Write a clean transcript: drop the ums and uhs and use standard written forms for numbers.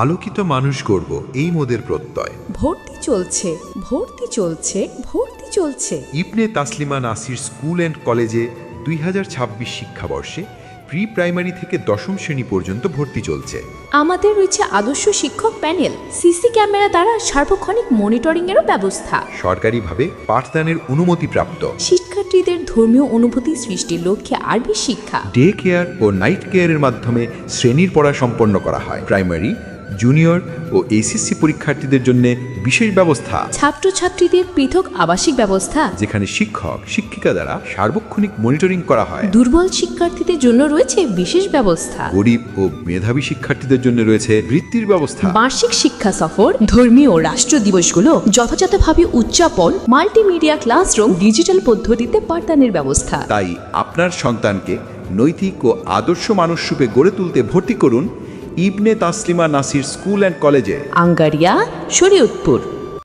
আলোকিত মানুষ গড়ব, এই মোদের প্রত্যয়। ভর্তি চলছে, ভর্তি চলছে, ভর্তি চলছে। ইবনে তাসলিমা নাসির স্কুল অ্যান্ড কলেজে 2026 শিক্ষাবর্ষে প্রি প্রাইমারি থেকে দশম শ্রেণী পর্যন্ত ভর্তি চলছে। আমাদের রয়েছে আদর্শ শিক্ষক প্যানেল, সিসি ক্যামেরা দ্বারা সার্বক্ষণিক মনিটরিংয়েরও ব্যবস্থা। সরকারিভাবে পাঠদানের অনুমতিপ্রাপ্ত। শিক্ষার্থীদের ধর্মীয় অনুভূতি সৃষ্টির লক্ষ্যে আরবি শিক্ষা, ডে কেয়ার ও নাইট কেয়ারের মাধ্যমে শ্রেণীর পড়া সম্পন্ন করা হয়। প্রাইমারি, জুনিয়র ও এইচএসসি পরীক্ষার্থীদের জন্য বিশেষ ব্যবস্থা। ছাত্রছাত্রীদের পৃথক আবাসিক ব্যবস্থা, যেখানে শিক্ষক শিক্ষিকা দ্বারা সার্বক্ষণিক মনিটরিং করা হয়। দুর্বল শিক্ষার্থীদের জন্য রয়েছে বিশেষ ব্যবস্থা। গরিব ও মেধাবী শিক্ষার্থীদের জন্য রয়েছে বৃত্তির ব্যবস্থা। বার্ষিক শিক্ষা সফর, ধর্মীয় ও রাষ্ট্র দিবসগুলো যথাযথভাবে উদযাপন, মাল্টিমিডিয়া ক্লাসরুম, ডিজিটাল পদ্ধতিতে পাঠদানের ব্যবস্থা। তাই আপনার সন্তানকে নৈতিক ও আদর্শ মানুষরূপে গড়ে তুলতে ভর্তি করুন ইবনে তাসলিমা নাসির স্কুল অ্যান্ড কলেজে, আঙ্গারিয়া, শরীয়তপুর।